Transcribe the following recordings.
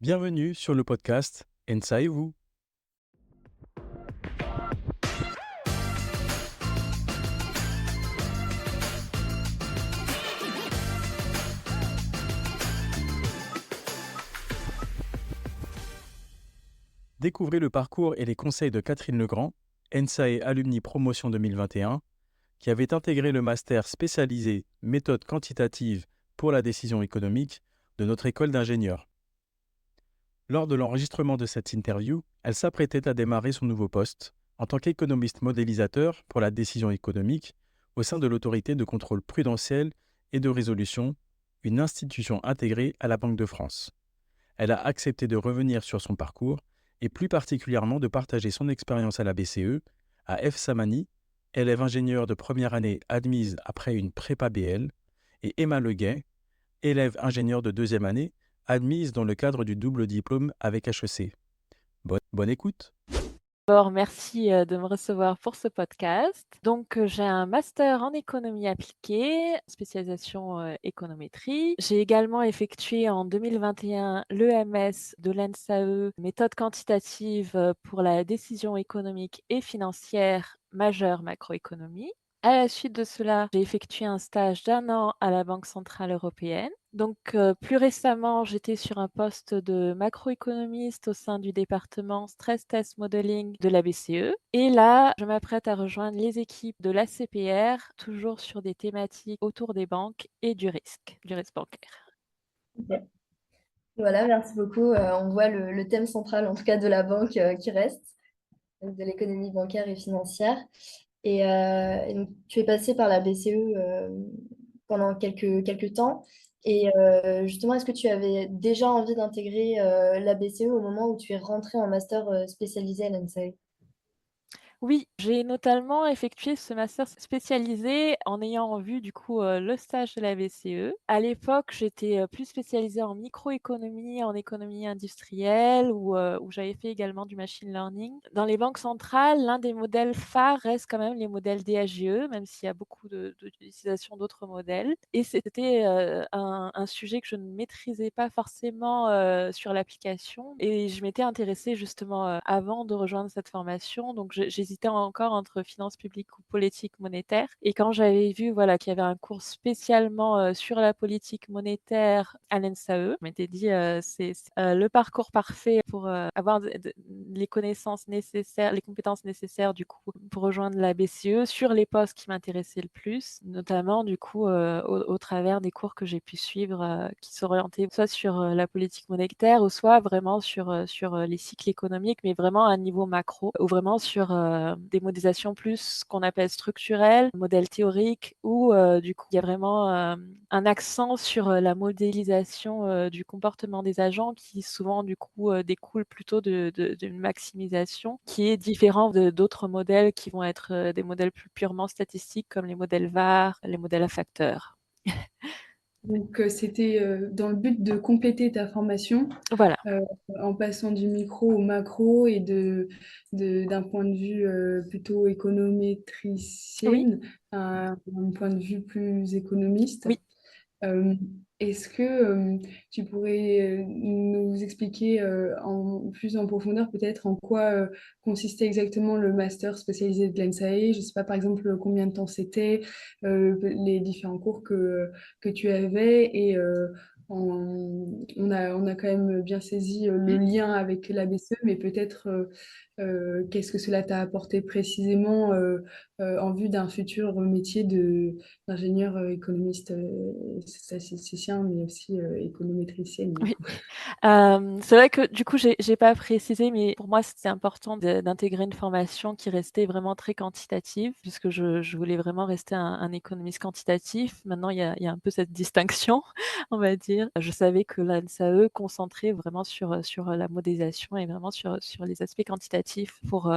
Bienvenue sur le podcast Ensa et vous. Découvrez le parcours et les conseils de Catherine Legrand, Ensa et Alumni Promotion 2021, qui avait intégré le master spécialisé méthode quantitative pour la décision économique de notre école d'ingénieurs. Lors de l'enregistrement de cette interview, elle s'apprêtait à démarrer son nouveau poste en tant qu'économiste modélisateur pour la décision économique au sein de l'autorité de contrôle prudentiel et de résolution, une institution intégrée à la Banque de France. Elle a accepté de revenir sur son parcours et plus particulièrement de partager son expérience à la BCE, à F. Samani, élève ingénieur de première année admise après une prépa BL, et Emma Leguet, élève ingénieur de deuxième année, admise dans le cadre du double diplôme avec HEC. Bonne écoute. D'abord, merci de me recevoir pour ce podcast. Donc, j'ai un master en économie appliquée, spécialisation économétrie. J'ai également effectué en 2021 l'EMS de l'ENSAE, méthode quantitative pour la décision économique et financière majeure macroéconomie. À la suite de cela, j'ai effectué un stage d'1 an à la Banque centrale européenne. Donc, plus récemment, j'étais sur un poste de macroéconomiste au sein du département Stress Test Modeling de la BCE. Et là, je m'apprête à rejoindre les équipes de l'ACPR, toujours sur des thématiques autour des banques et du risque bancaire. Ok. Voilà, merci beaucoup. On voit le thème central, en tout cas de la banque, qui reste, donc de l'économie bancaire et financière. Et donc, tu es passé par la BCE pendant quelques temps. Et justement, est-ce que tu avais déjà envie d'intégrer la BCE au moment où tu es rentré en master spécialisé à l'ENSAE? Oui, j'ai notamment effectué ce master spécialisé en ayant en vue du coup, le stage de la BCE. À l'époque, j'étais, plus spécialisée en microéconomie, en économie industrielle où j'avais fait également du machine learning. Dans les banques centrales, l'un des modèles phares reste quand même les modèles DAGE, même s'il y a beaucoup d'utilisation d'autres modèles et c'était, un sujet que je ne maîtrisais pas forcément, sur l'application et je m'étais intéressée justement, avant de rejoindre cette formation donc j'hésitais encore entre finances publiques ou politique monétaire et quand j'avais vu, voilà, qu'il y avait un cours spécialement, sur la politique monétaire à l'ENSAE, je m'étais dit, c'est le parcours parfait pour, avoir les connaissances nécessaires, les compétences nécessaires du coup pour rejoindre la BCE sur les postes qui m'intéressaient le plus, notamment du coup, au travers des cours que j'ai pu suivre, qui s'orientaient soit sur, la politique monétaire ou soit vraiment sur les cycles économiques, mais vraiment à un niveau macro ou vraiment sur, des modélisations plus ce qu'on appelle structurelles, modèles théoriques où, du coup, il y a vraiment, un accent sur, la modélisation, du comportement des agents qui souvent du coup, découle plutôt d'une maximisation qui est différent d'autres modèles qui vont être, des modèles plus purement statistiques comme les modèles VAR, les modèles à facteurs. Donc, c'était dans le but de compléter ta formation Voilà. en passant du micro au macro et d'un point de vue plutôt Oui, économétricienne à un point de vue plus économiste. oui. Euh, Est-ce que tu pourrais nous expliquer plus en profondeur peut-être en quoi consistait exactement le master spécialisé de l'ENSAE? Je ne sais pas par exemple combien de temps c'était, les différents cours que tu avais et on a quand même bien saisi le lien avec l'ABCE, mais peut-être qu'est-ce que cela t'a apporté précisément en vue d'un futur métier d'ingénieur économiste statisticien, mais aussi économétricienne, du Oui. coup. C'est vrai que du coup, j'ai pas précisé, mais pour moi, c'était important d'intégrer une formation qui restait vraiment très quantitative, puisque je voulais vraiment rester un économiste quantitatif. Maintenant, il y a un peu cette distinction, on va dire. Je savais que l'ANSAE concentrait vraiment sur la modélisation et vraiment sur les aspects quantitatifs pour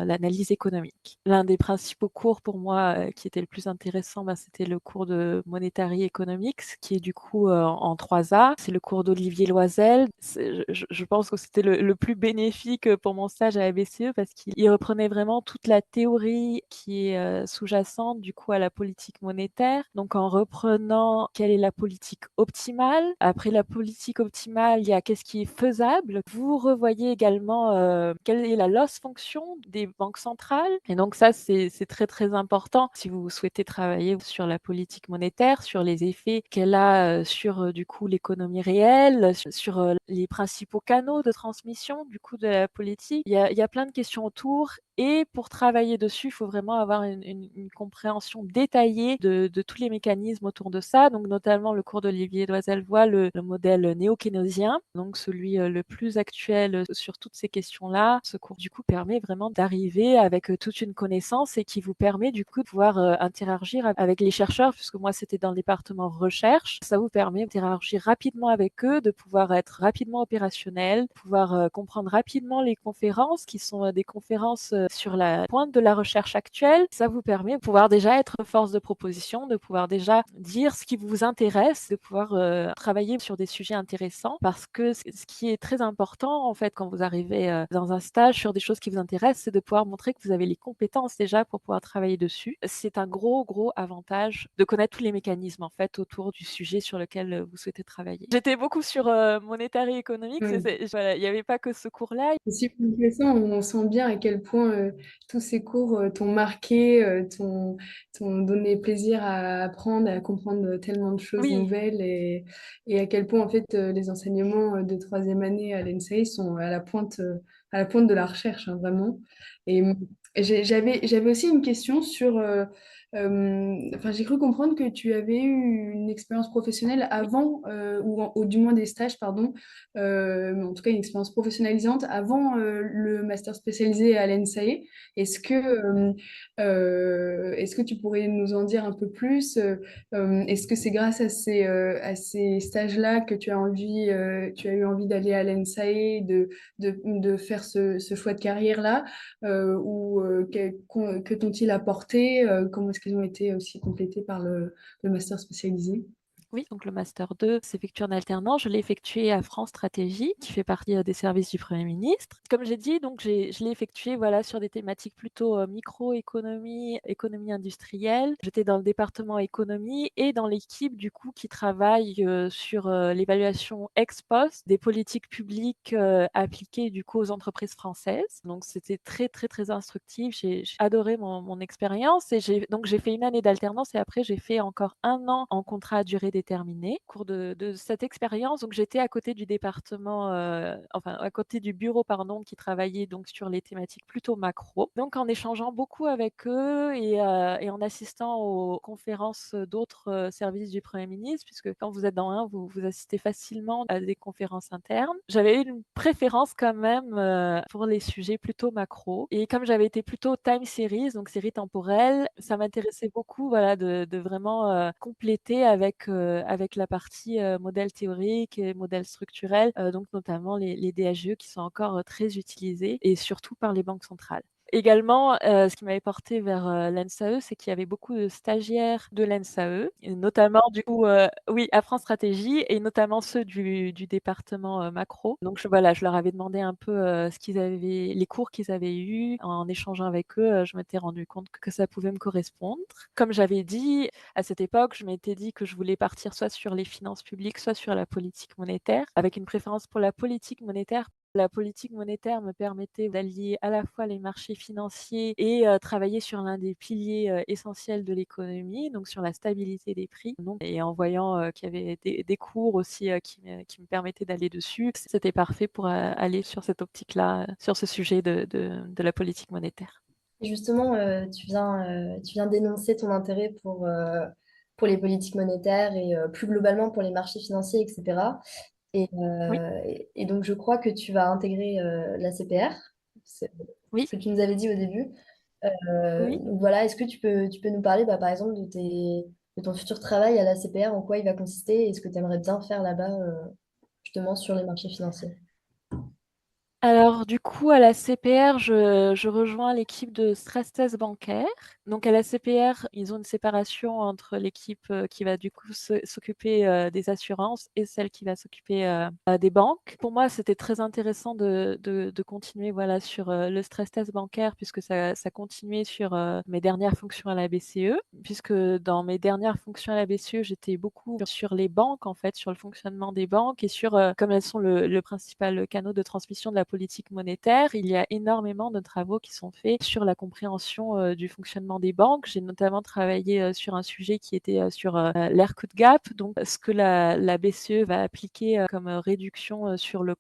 l'analyse économique. L'un des principaux cours pour moi, qui était le plus intéressant, c'était le cours de Monetary Economics, qui est du coup, en 3A. C'est le cours d'Olivier Loisel. Je pense que c'était le plus bénéfique pour mon stage à la BCE parce qu'il reprenait vraiment toute la théorie qui est sous-jacente du coup à la politique monétaire. Donc en reprenant quelle est la politique optimale Après la politique optimale, il y a qu'est-ce qui est faisable. Vous revoyez également, quelle est la loss function des banques centrales et donc ça, c'est très, très important si vous souhaitez travailler sur la politique monétaire, sur les effets qu'elle a, sur, du coup, l'économie réelle, sur, les principaux canaux de transmission, du coup, de la politique. Il y a plein de questions autour et pour travailler dessus, il faut vraiment avoir une compréhension détaillée de tous les mécanismes autour de ça, donc notamment le cours d'Olivier Doisel-Voix, le modèle néo-keynésien, donc celui, le plus actuel, sur toutes ces questions-là. Ce cours, du coup, permet vraiment d'arriver avec, toute une connaissance et qui vous permet, du coup, de pouvoir, interagir avec les chercheurs, puisque moi, c'était dans le département recherche. Ça vous permet d'interagir rapidement avec eux, de pouvoir être rapidement opérationnel, pouvoir, comprendre rapidement les conférences qui sont, des conférences, sur la pointe de la recherche actuelle. Ça vous permet de pouvoir déjà être force de proposition, de pouvoir déjà dire ce qui vous intéresse, de pouvoir, travailler sur des sujets intéressants parce que ce qui est très important, en fait, quand vous arrivez, dans un stage sur des choses qui vous intéressent, c'est de pouvoir montrer que vous avez les compétences déjà pour pouvoir travailler dessus. C'est un gros, gros avantage de connaître tous les mécanismes, en fait, autour du sujet sur lequel, vous souhaitez travailler. J'étais beaucoup sur, monétaire et économique, Oui. voilà, il y avait pas que ce cours-là. C'est super intéressant, on sent bien à quel point tous ces cours t'ont marqué, t'ont donné plaisir à apprendre, à comprendre tellement de choses Oui. nouvelles et à quel point en fait les enseignements de troisième année à l'ENSAI sont à la pointe de la recherche, hein, vraiment. Et j'avais aussi une question sur, enfin j'ai cru comprendre que tu avais eu une expérience professionnelle avant, ou du moins des stages, pardon, mais en tout cas une expérience professionnalisante avant le master spécialisé à l'ENSAE. Est-ce que tu pourrais nous en dire un peu plus? Est-ce que c'est grâce à ces stages-là que tu as eu envie d'aller à l'ENSAE, de faire ce choix de carrière-là? Que t'ont-ils apporté? Comment est-ce qu'ils ont été aussi complétés par le master spécialisé? Oui, donc le master 2 s'effectue en alternance. Je l'ai effectué à France Stratégie, qui fait partie, des services du Premier ministre. Comme j'ai dit, donc je l'ai effectué, voilà, sur des thématiques plutôt, microéconomie, économie industrielle. J'étais dans le département économie et dans l'équipe, du coup, qui travaille, sur, l'évaluation ex post des politiques publiques, appliquées, du coup, aux entreprises françaises. Donc c'était très, très, très instructif. J'ai adoré mon expérience et j'ai fait une année d'alternance et après j'ai fait encore un an en contrat à durée déterminée. Au cours de cette expérience, donc j'étais à côté du département, enfin à côté du bureau, pardon, qui travaillait donc sur les thématiques plutôt macro. Donc en échangeant beaucoup avec eux et en assistant aux conférences, d'autres, services du Premier ministre, puisque quand vous êtes dans un, vous assistez facilement à des conférences internes. J'avais eu une préférence quand même, pour les sujets plutôt macro et comme j'avais été plutôt time series, donc séries temporelles, ça m'intéressait beaucoup, voilà, de vraiment, compléter avec la partie, modèle théorique et modèle structurel, donc notamment les DHE qui sont encore, très utilisés et surtout par les banques centrales. Également, ce qui m'avait porté vers, l'ENSAE, c'est qu'il y avait beaucoup de stagiaires de l'ENSAE et notamment du coup, oui, à France Stratégie et notamment ceux du département, macro. Donc voilà, je leur avais demandé un peu, ce qu'ils avaient les cours qu'ils avaient eus. En échangeant avec eux, je m'étais rendu compte que ça pouvait me correspondre. Comme j'avais dit, à cette époque, je m'étais dit que je voulais partir soit sur les finances publiques, soit sur la politique monétaire, avec une préférence pour la politique monétaire. La politique monétaire me permettait d'allier à la fois les marchés financiers et travailler sur l'un des piliers, essentiels de l'économie, donc sur la stabilité des prix. Donc et en voyant, qu'il y avait des cours aussi, qui me permettaient d'aller dessus, c'était parfait pour, aller sur cette optique-là, sur ce sujet de la politique monétaire. Et justement, tu viens d'énoncer ton intérêt pour les politiques monétaires et plus globalement pour les marchés financiers, etc. Oui, Et donc, je crois que tu vas intégrer la CPR, c'est oui, ce que tu nous avais dit au début. oui. Donc voilà, est-ce que tu peux nous parler, bah, par exemple, de ton futur travail à la CPR, en quoi il va consister et ce que tu aimerais bien faire là-bas, justement, sur les marchés financiers? Alors du coup, à la CPR, je rejoins l'équipe de stress test bancaire. Donc à la CPR, ils ont une séparation entre l'équipe, qui va du coup s'occuper, des assurances et celle qui va s'occuper, des banques. Pour moi, c'était très intéressant de continuer, voilà, sur, le stress test bancaire puisque ça continuait sur, mes dernières fonctions à la BCE. Puisque dans mes dernières fonctions à la BCE, j'étais beaucoup sur les banques, en fait, sur le fonctionnement des banques et sur, comme elles sont le principal canal de transmission de la politique monétaire, il y a énormément de travaux qui sont faits sur la compréhension, du fonctionnement des banques. J'ai notamment travaillé, sur un sujet qui était, sur, l'haircut gap, donc ce que la BCE va appliquer, comme, réduction, sur le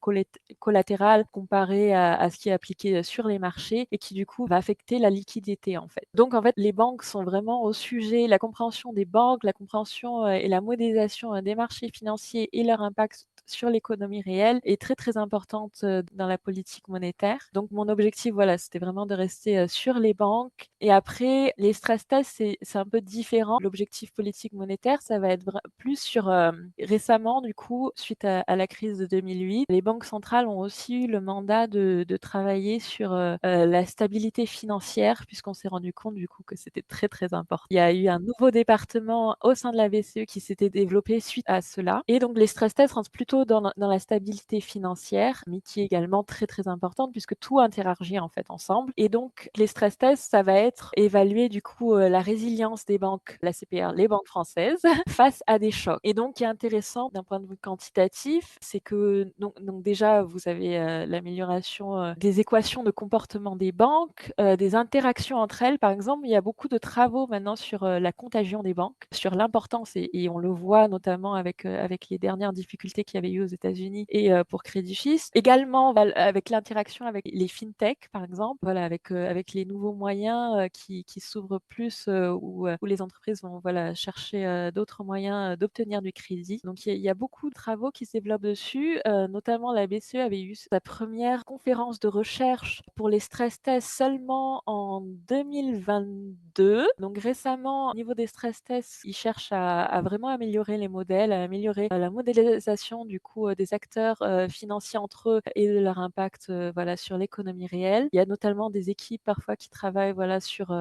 collatéral comparé à ce qui est appliqué, sur les marchés et qui du coup va affecter la liquidité, en fait. Donc en fait, les banques sont vraiment au sujet, la compréhension des banques, la compréhension, et la modélisation, des marchés financiers et leur impact sur l'économie réelle est très, très importante, dans la politique monétaire. Donc mon objectif, voilà, c'était vraiment de rester, sur les banques et après les stress tests, c'est un peu différent. L'objectif politique monétaire, ça va être plus sur, récemment du coup, suite à la crise de 2008, les banques centrales ont aussi eu le mandat de travailler sur, la stabilité financière puisqu'on s'est rendu compte du coup que c'était très, très important. Il y a eu un nouveau département au sein de la BCE qui s'était développé suite à cela et donc les stress tests rentrent plutôt dans la stabilité financière, mais qui est également très, très importante puisque tout interagit en fait ensemble et donc les stress tests, ça va être évaluer du coup, la résilience des banques, la CPR, les banques françaises face à des chocs et donc, ce qui est intéressant d'un point de vue quantitatif, c'est que donc déjà vous avez, l'amélioration, des équations de comportement des banques, des interactions entre elles. Par exemple, il y a beaucoup de travaux maintenant sur, la contagion des banques, sur l'importance et on le voit notamment avec les dernières difficultés qu'il y avait eu aux États-Unis et pour Crédit Suisse. Également, avec l'interaction avec les fintech, par exemple, voilà, avec les nouveaux moyens, qui s'ouvrent plus, où les entreprises vont, voilà, chercher, d'autres moyens, d'obtenir du crédit. Donc il y a beaucoup de travaux qui se développent dessus, notamment la BCE avait eu sa première conférence de recherche pour les stress tests seulement en 2022. Donc récemment, au niveau des stress tests, ils cherchent à vraiment améliorer les modèles, à améliorer, la modélisation du coup, des acteurs, financiers entre eux et de leur impact, voilà, sur l'économie réelle. Il y a notamment des équipes parfois qui travaillent, voilà, sur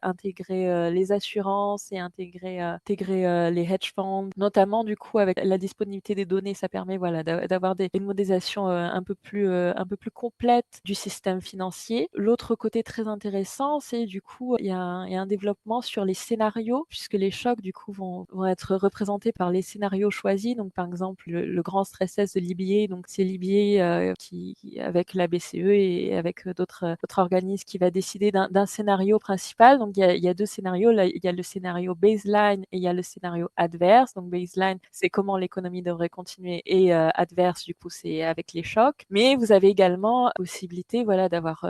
intégrer, les assurances et intégrer, les hedge funds. Notamment du coup avec la disponibilité des données, ça permet, voilà, d'avoir une modélisation, un peu plus complète du système financier. L'autre côté très intéressant, c'est du coup, il y a un développement sur les scénarios puisque les chocs du coup vont être représentés par les scénarios choisis. Donc par exemple, le grand stress test de l'IBA, donc c'est l'IBA, qui avec la BCE et avec, d'autres organismes qui va décider d'un scénario principal. Donc il y a 2 scénarios. Là, il y a le scénario baseline et il y a le scénario adverse. Donc baseline, c'est comment l'économie devrait continuer et adverse, du coup, c'est avec les chocs. Mais vous avez également possibilité, voilà, d'avoir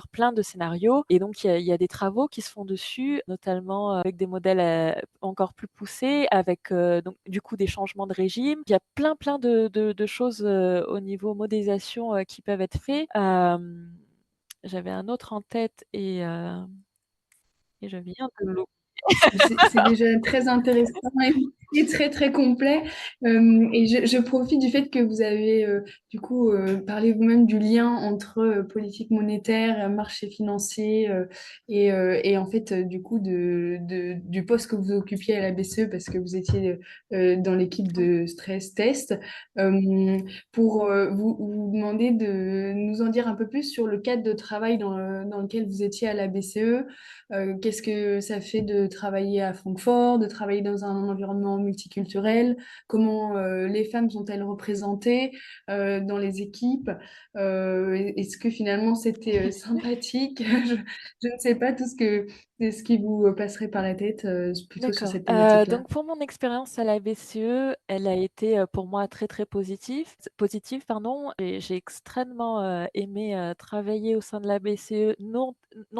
plein de scénarios et donc il y a des travaux qui se font dessus, notamment, avec des modèles, encore plus poussés, avec, donc du coup des changements de régime. Il y a plein de choses, au niveau modélisation, qui peuvent être faits. J'avais un autre en tête et je viens de l'oublier. C'est déjà très intéressant et très très complet. Et je profite du fait que vous avez du coup parlé vous-même du lien entre politique monétaire, marché financier et en fait du coup du poste que vous occupiez à la BCE parce que vous étiez dans l'équipe de stress test. Euh, pour vous demander de nous en dire un peu plus sur le cadre de travail dans lequel vous étiez à la BCE. Qu'est-ce que ça fait de travailler à Francfort, de travailler dans un environnement multiculturel? Comment les femmes sont-elles représentées dans les équipes? Est-ce que finalement c'était sympathique? Je ne sais pas tout ce qui vous passerait par la tête plutôt sur D'accord. cette thématique-là. Donc pour mon expérience à la BCE, elle a été, pour moi très, très positive, pardon et j'ai extrêmement, aimé, travailler au sein de la BCE, non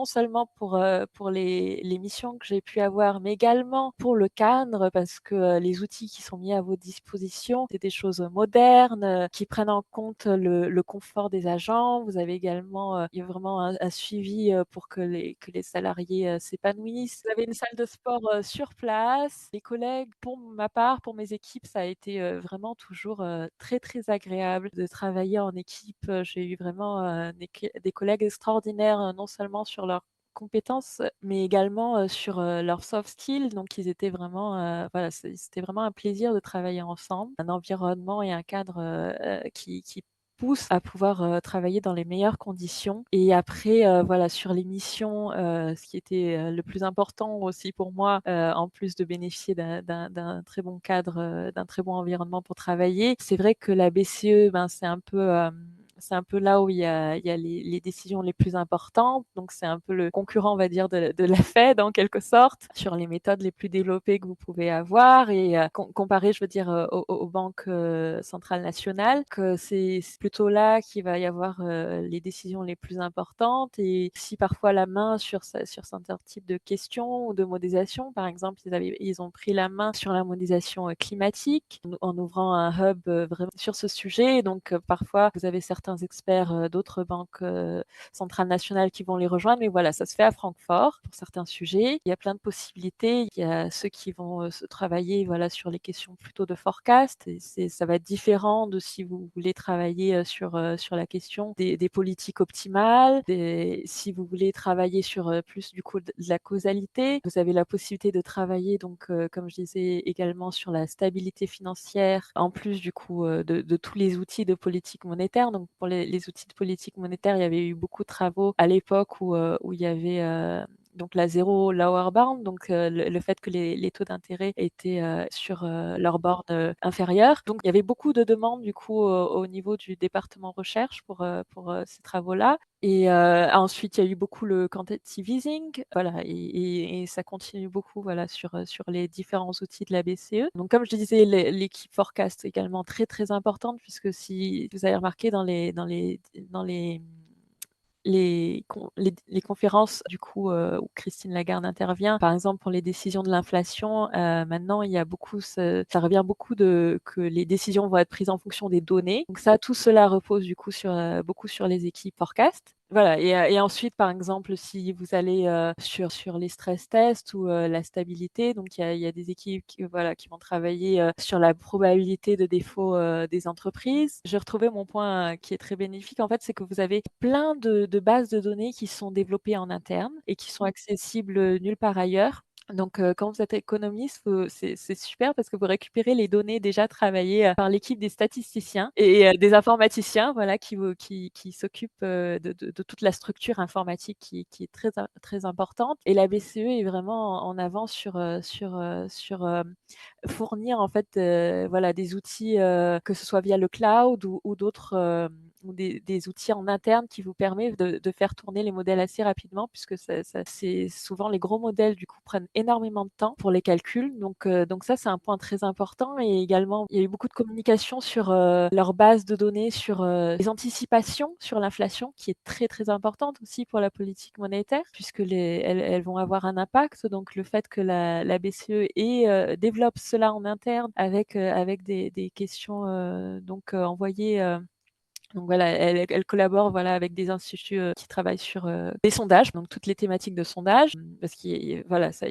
seulement pour les missions que j'ai pu avoir, mais également pour le cadre parce que, les outils qui sont mis à votre disposition, c'est des choses modernes, qui prennent en compte le confort des agents. Vous avez également, il y a vraiment un suivi, pour que les salariés, s'épanouissent. Vous avez une salle de sport, sur place. Les collègues, pour ma part, pour mes équipes, ça a été, vraiment toujours, très, très agréable de travailler en équipe. J'ai eu vraiment, des collègues extraordinaires, non seulement sur leurs compétences, mais également, sur, leurs soft skills. Donc ils étaient vraiment, voilà, c'était vraiment un plaisir de travailler ensemble. Un environnement et un cadre, qui pousse à pouvoir, travailler dans les meilleures conditions. Et après, voilà, sur les missions, ce qui était, le plus important aussi pour moi, en plus de bénéficier d'un très bon cadre, d'un très bon environnement pour travailler, c'est vrai que la BCE, ben, c'est un peu là où il y a les décisions les plus importantes. Donc c'est un peu le concurrent, on va dire, de la Fed en quelque sorte, sur les méthodes les plus développées que vous pouvez avoir. Et comparé, je veux dire, aux banques centrales nationales, que c'est plutôt là qu'il va y avoir les décisions les plus importantes. Et si parfois la main sur certains types de questions ou de modélisation, par exemple, ils ont pris la main sur la modélisation climatique en ouvrant un hub vraiment sur ce sujet. Donc parfois, vous avez certains experts d'autres banques centrales nationales qui vont les rejoindre. Mais voilà, ça se fait à Francfort pour certains sujets. Il y a plein de possibilités. Il y a ceux qui vont se travailler, voilà, sur les questions plutôt de forecast. Et ça va être différent de si vous voulez travailler sur la question des politiques optimales. Si vous voulez travailler sur plus du coup de la causalité, vous avez la possibilité de travailler donc comme je disais également sur la stabilité financière, en plus du coup de tous les outils de politique monétaire. Donc pour les outils de politique monétaire, il y avait eu beaucoup de travaux à l'époque où il y avait donc la zéro lower bound, donc le fait que les taux d'intérêt étaient sur leur borne inférieure. Donc il y avait beaucoup de demandes du coup au niveau du département recherche pour ces travaux-là. Et ensuite, il y a eu beaucoup le quantitative easing, voilà, et ça continue beaucoup, voilà, sur les différents outils de la BCE. Donc comme je disais, l'équipe forecast est également très, très importante, puisque si vous avez remarqué dans les conférences du coup où Christine Lagarde intervient, par exemple pour les décisions de l'inflation, maintenant il y a beaucoup ça revient beaucoup que les décisions vont être prises en fonction des données. Donc ça, tout cela repose du coup beaucoup sur les équipes forecast. Voilà. Et ensuite, par exemple, si vous allez sur les stress tests ou la stabilité, donc il y a des équipes qui vont travailler sur la probabilité de défaut des entreprises. J'ai retrouvé mon point qui est très bénéfique. En fait, c'est que vous avez plein de bases de données qui sont développées en interne et qui sont accessibles nulle part ailleurs. Donc, quand vous êtes économiste, c'est super parce que vous récupérez les données déjà travaillées par l'équipe des statisticiens et des informaticiens, voilà, qui s'occupent de toute la structure informatique qui est très importante. Et la BCE est vraiment en avance sur fournir en fait, voilà, des outils, que ce soit via le cloud ou d'autres, ou des outils en interne qui vous permettent de faire tourner les modèles assez rapidement, puisque c'est souvent les gros modèles du coup prennent énormément de temps pour les calculs. Donc ça, c'est un point très important. Et également, il y a eu beaucoup de communication sur leur base de données, sur les anticipations sur l'inflation, qui est très très importante aussi pour la politique monétaire, puisque elles vont avoir un impact. Donc le fait que la BCE développe cela en interne avec des questions donc envoyées donc voilà, elle collabore, voilà, avec des instituts qui travaillent sur des sondages, donc toutes les thématiques de sondage, parce il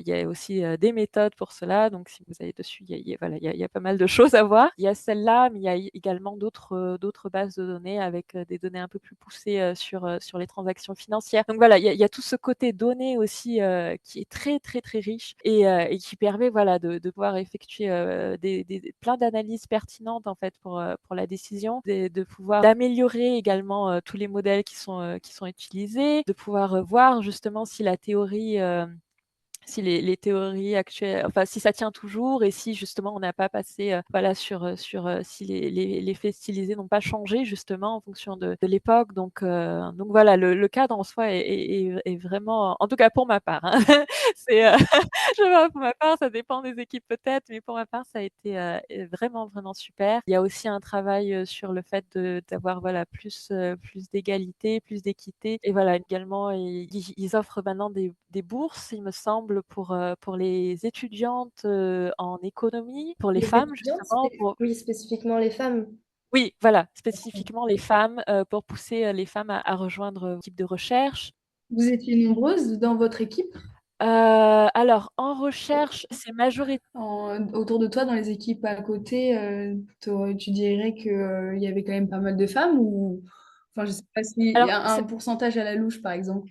y a aussi des méthodes pour cela. Donc si vous allez dessus, voilà, il y a pas mal de choses à voir. Il y a celle-là, mais il y a également d'autres bases de données avec des données un peu plus poussées sur les transactions financières. Donc voilà, il y a tout ce côté données aussi qui est très très très riche et qui permet, voilà, de pouvoir effectuer plein d'analyses pertinentes en fait pour la décision, de pouvoir d'améliorer également tous les modèles qui sont utilisés, de pouvoir voir justement si la théorie si les théories actuelles, enfin si ça tient toujours, et si justement on n'a pas passé voilà sur si les faits stylisés n'ont pas changé justement en fonction de l'époque. Donc voilà, le cadre en soi est vraiment, en tout cas pour ma part, hein, c'est je sais pas, pour ma part, ça dépend des équipes peut-être, mais pour ma part, ça a été vraiment, vraiment super. Il y a aussi un travail sur le fait d'avoir, voilà, plus d'égalité, plus d'équité. Et voilà, également, ils offrent maintenant des bourses, il me semble, pour les étudiantes en économie, pour les Les femmes, étudiantes, justement. oui, spécifiquement les femmes. Oui, voilà, spécifiquement les femmes, pour pousser les femmes à rejoindre l'équipe de recherche. Vous étiez nombreuses dans votre équipe? Alors en recherche, c'est Autour de toi, dans les équipes à côté, tu dirais qu'il y avait quand même pas mal de femmes ou... Enfin, je sais pas s'il y alors a un pourcentage à la louche, par exemple.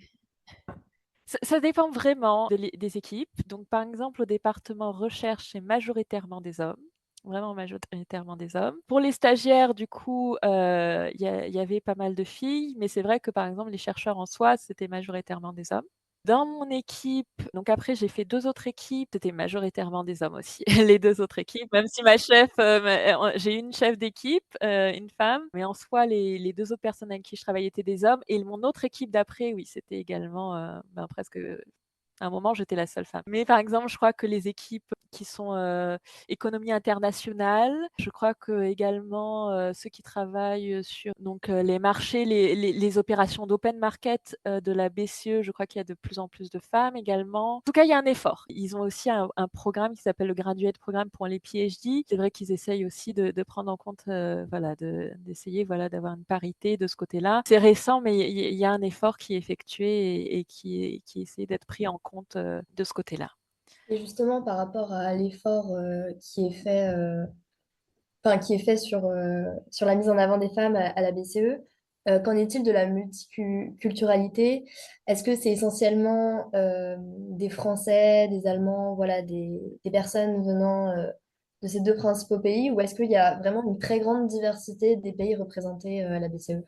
ça dépend vraiment des équipes. Donc par exemple, au département recherche, c'est majoritairement des hommes, vraiment majoritairement des hommes. Pour les stagiaires, du coup, il y avait pas mal de filles, mais c'est vrai que par exemple, les chercheurs en soi, c'était majoritairement des hommes. Dans mon équipe, donc après j'ai fait 2 autres équipes, c'était majoritairement des hommes aussi, les 2 autres équipes, même si ma chef, j'ai une chef d'équipe, une femme, mais en soi les 2 autres personnes avec qui je travaillais étaient des hommes et mon autre équipe d'après, oui, c'était également, presque à un moment, j'étais la seule femme. Mais par exemple, je crois que les équipes qui sont, économie internationale, je crois qu'également, ceux qui travaillent, sur donc, les marchés, les opérations d'open market, de la BCE, je crois qu'il y a de plus en plus de femmes également. En tout cas, il y a un effort. Ils ont aussi un programme qui s'appelle le Graduate Programme pour les PhD. C'est vrai qu'ils essayent aussi de prendre en compte, voilà, d'essayer, voilà, d'avoir une parité de ce côté-là. C'est récent, mais il y a un effort qui est effectué et qui essaie d'être pris en compte, de ce côté-là. Et justement, par rapport à l'effort enfin, qui est fait sur la mise en avant des femmes à la BCE, qu'en est-il de la multiculturalité? Est-ce que c'est essentiellement des Français, des Allemands, voilà, des personnes venant de ces deux principaux pays, ou est-ce qu'il y a vraiment une très grande diversité des pays représentés à la BCE?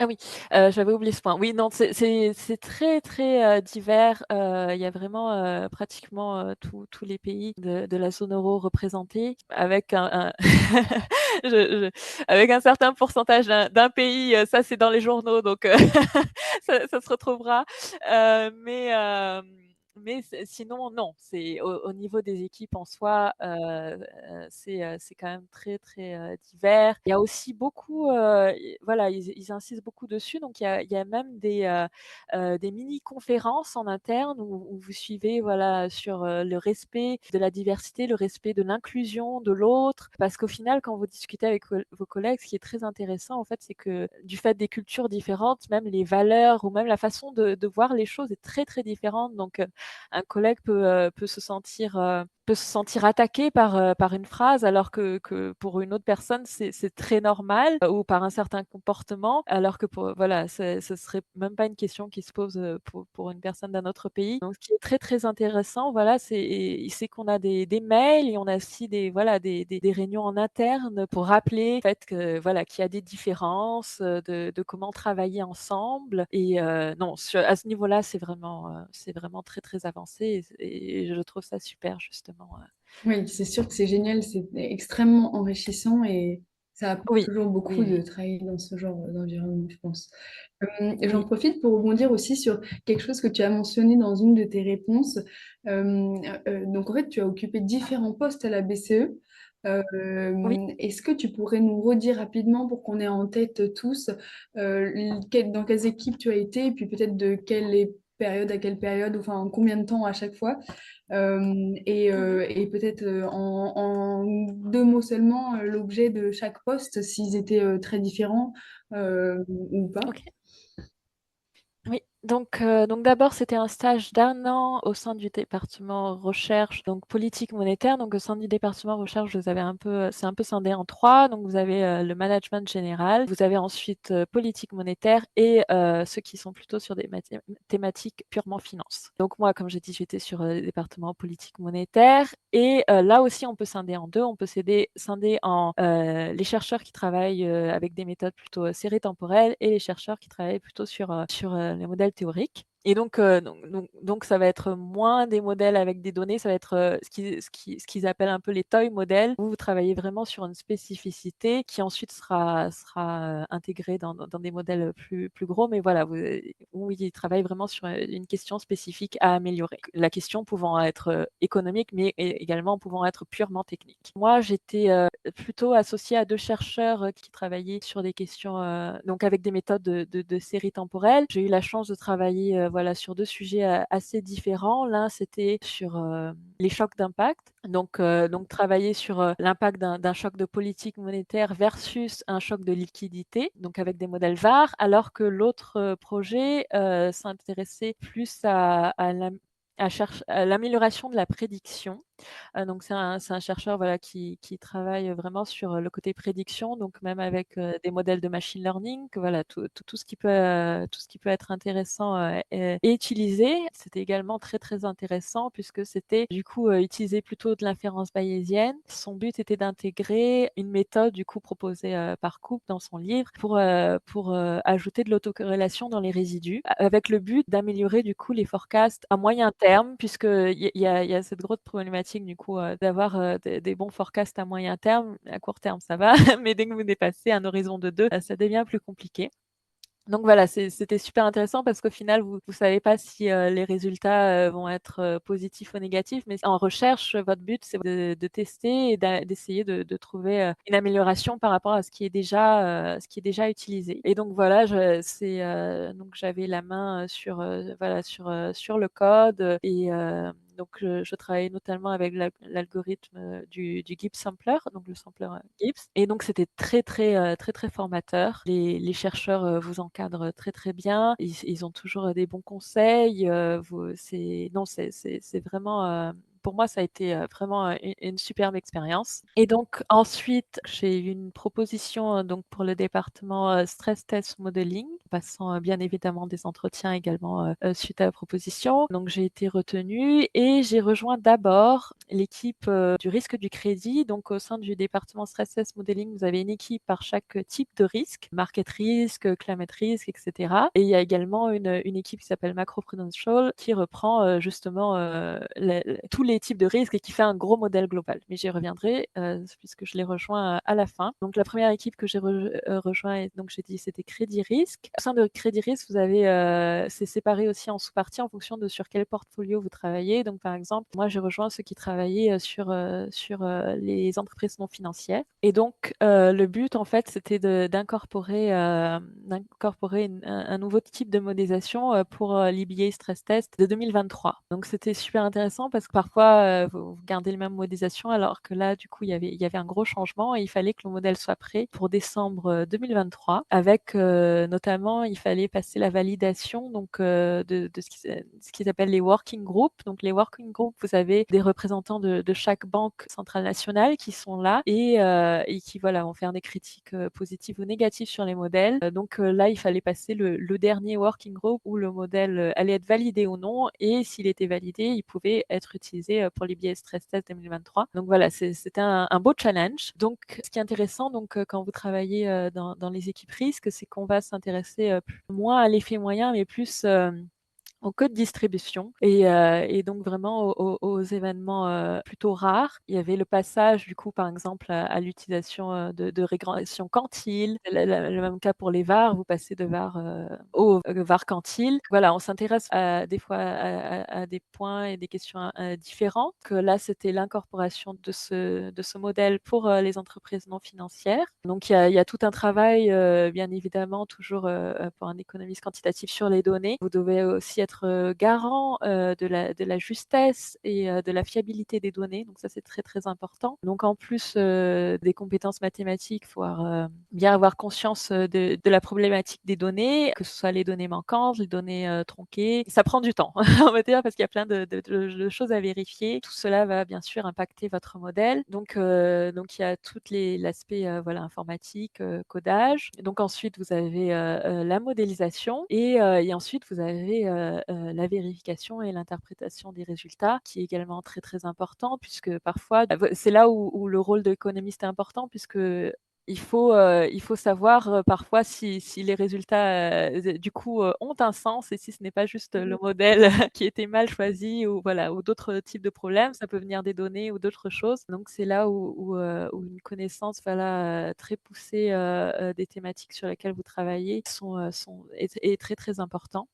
Ah oui, j'avais oublié ce point. Oui, non, c'est très, très, divers. Il y a vraiment, pratiquement, tous les pays de la zone euro représentés avec un je avec un certain pourcentage d'un pays, ça c'est dans les journaux donc ça se retrouvera. Mais sinon non, c'est au niveau des équipes en soi, c'est quand même très, très, divers. Il y a aussi beaucoup, voilà, ils insistent beaucoup dessus, donc il y a même des mini-conférences en interne où vous suivez, voilà, sur, le respect de la diversité, le respect de l'inclusion de l'autre. Parce qu'au final, quand vous discutez avec vos collègues, ce qui est très intéressant, en fait, c'est que du fait des cultures différentes, même les valeurs ou même la façon de voir les choses est très, très différente. Donc, un collègue peut se sentir attaqué par une phrase alors que pour une autre personne, c'est très normal, ou par un certain comportement, alors que voilà, ce serait même pas une question qui se pose, pour une personne d'un autre pays. Donc ce qui est très, très intéressant, voilà, c'est qu'on a des mails et on a aussi voilà, des réunions en interne pour rappeler le fait que, voilà, qu'il y a des différences, de comment travailler ensemble et non, à ce niveau-là, c'est vraiment très, très avancé et je trouve ça super justement, Oui, c'est sûr que c'est génial, c'est extrêmement enrichissant et ça apporte Oui, toujours beaucoup oui, de oui, travailler dans ce genre d'environnement, je pense. J'en oui. profite pour rebondir aussi sur quelque chose que tu as mentionné dans une de tes réponses. Donc, en fait, tu as occupé différents postes à la BCE. Oui. Est-ce que tu pourrais nous redire rapidement pour qu'on ait en tête tous dans quelles équipes tu as été et puis peut-être de quelle période à quelle période, enfin en combien de temps à chaque fois? Mmh. Et peut-être en deux mots seulement, l'objet de chaque poste, s'ils étaient très différents ou pas. OK. Oui, donc d'abord, c'était un stage d'1 an au sein du département recherche, donc politique monétaire. Donc au sein du département recherche, vous avez c'est un peu scindé en 3. Donc vous avez, le management général, vous avez ensuite, politique monétaire et ceux qui sont plutôt sur des thématiques purement finance. Donc moi, comme j'ai dit, j'étais sur, le département politique monétaire et là aussi, on peut scinder en 2. On peut scinder en, les chercheurs qui travaillent, avec des méthodes plutôt, séries temporelles et les chercheurs qui travaillent plutôt sur les modèles théoriques. Et donc ça va être moins des modèles avec des données, ça va être, ce qu'ils appellent un peu les toy modèles, où vous travaillez vraiment sur une spécificité qui ensuite sera, intégrée dans des modèles, plus gros. Mais voilà, où ils travaillent vraiment sur, une question spécifique à améliorer. La question pouvant être, économique, mais également pouvant être purement technique. Moi, j'étais, plutôt associée à 2 chercheurs, qui travaillaient sur des questions, donc avec des méthodes de séries temporelles. J'ai eu la chance de travailler, voilà, sur 2 sujets, assez différents. L'un, c'était sur, les chocs d'impact. Donc travailler sur, l'impact d'un choc de politique monétaire versus un choc de liquidité, donc avec des modèles VaR, alors que l'autre, projet, s'intéressait plus à à l'amélioration de la prédiction. Donc c'est un chercheur, voilà, qui travaille vraiment sur, le côté prédiction, donc même avec, des modèles de machine learning, que voilà, tout ce qui peut être intéressant, est utilisé. C'était également très, très intéressant puisque c'était du coup, utiliser plutôt de l'inférence bayésienne. Son but était d'intégrer une méthode du coup proposée, par Cook dans son livre pour ajouter de l'autocorrélation dans les résidus, avec le but d'améliorer du coup les forecasts à moyen terme puisqu'il y a cette grosse problématique du coup, d'avoir, des bons forecasts à moyen terme. À court terme, ça va, mais dès que vous dépassez un horizon de 2, ça devient plus compliqué. Donc voilà, c'était super intéressant parce qu'au final, vous savez pas si, les résultats, vont être, positifs ou négatifs, mais en recherche, votre but, c'est de tester et d'essayer de trouver, une amélioration par rapport à ce qui est déjà utilisé. Et donc voilà, donc j'avais la main, sur, voilà, sur le code, donc je travaillais notamment avec l'algorithme, du Gibbs Sampler, donc le sampler, Gibbs. Et donc c'était très, très, très, très formateur. Les chercheurs, vous encadrent très, très bien. Ils ont toujours, des bons conseils, vous c'est vraiment, pour moi, ça a été, vraiment, une superbe expérience. Et donc ensuite, j'ai eu une proposition, donc pour le département, Stress Test Modeling, passant, bien évidemment des entretiens également, suite à la proposition. Donc j'ai été retenue et j'ai rejoint d'abord l'équipe, du risque du crédit. Donc au sein du département Stress Test Modeling, vous avez une équipe par chaque, type de risque, market risk, climate risk, et cetera. Et il y a également une équipe qui s'appelle Macro Prudential qui reprend, justement, tous les types de risques et qui fait un gros modèle global. Mais j'y reviendrai, puisque je l'ai rejoint, à la fin. Donc la première équipe que j'ai rejoint, et donc j'ai dit c'était crédit risque. Au sein de crédit risque, vous avez, c'est séparé aussi en sous-parties en fonction de sur quel portfolio vous travaillez. Donc par exemple, moi j'ai rejoint ceux qui travaillaient, sur les entreprises non financières. Et donc le but en fait, c'était d'incorporer un nouveau type de modélisation, pour, l'EBA stress test de 2023. Donc c'était super intéressant parce que parfois, vous gardez les mêmes modélisations alors que là, du coup, il y avait un gros changement et il fallait que le modèle soit prêt pour décembre, 2023 avec, notamment, il fallait passer la validation donc, de ce qu'ils appellent les working groups. Donc les working groups, vous avez des représentants de chaque banque centrale nationale qui sont là et qui voilà, vont faire des critiques, positives ou négatives sur les modèles. Donc, là, il fallait passer le dernier working group où le modèle, allait être validé ou non et s'il était validé, il pouvait être utilisé, pour les biais stress test 2023. Donc voilà, c'était un beau challenge. Donc ce qui est intéressant donc, quand vous travaillez, dans les équipes risques, c'est qu'on va s'intéresser, moins à l'effet moyen mais plus, au code distribution et donc vraiment aux événements, plutôt rares. Il y avait le passage du coup, par exemple, à l'utilisation, de régression quantile. Le même cas pour les VAR, vous passez de VAR, au VAR quantile. Voilà, on s'intéresse à des fois à des points et des questions, différents. Que là, c'était l'incorporation de ce modèle pour, les entreprises non financières. Donc il y a tout un travail, bien évidemment toujours, pour un économiste quantitatif sur les données. Vous devez aussi être, garant, de la justesse et de la fiabilité des données. Donc ça, c'est très, très important. Donc en plus, des compétences mathématiques, il faut bien avoir conscience, de la problématique des données, que ce soit les données manquantes, les données, tronquées. Ça prend du temps, on va dire, parce qu'il y a plein de choses à vérifier. Tout cela va bien sûr impacter votre modèle. Donc il y a l'aspect, voilà, informatique, codage. Donc ensuite, vous avez, la modélisation et ensuite vous avez, la vérification et l'interprétation des résultats qui est également très, très important puisque parfois, c'est là où le rôle de l'économiste est important puisque il faut savoir, parfois si les résultats, du coup, ont un sens et si ce n'est pas juste, le modèle qui était mal choisi ou voilà, ou d'autres types de problèmes. Ça peut venir des données ou d'autres choses. Donc c'est là où une connaissance, voilà, très poussée, des thématiques sur lesquelles vous travaillez est très, très important.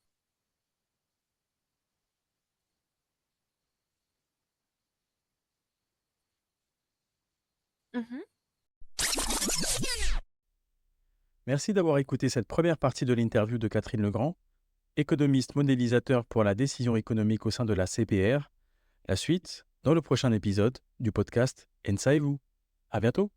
Mmh. Merci d'avoir écouté cette première partie de l'interview de Catherine Legrand, économiste modélisateur pour la décision économique au sein de la CPR. La suite, dans le prochain épisode du podcast Ensei-vous. À bientôt!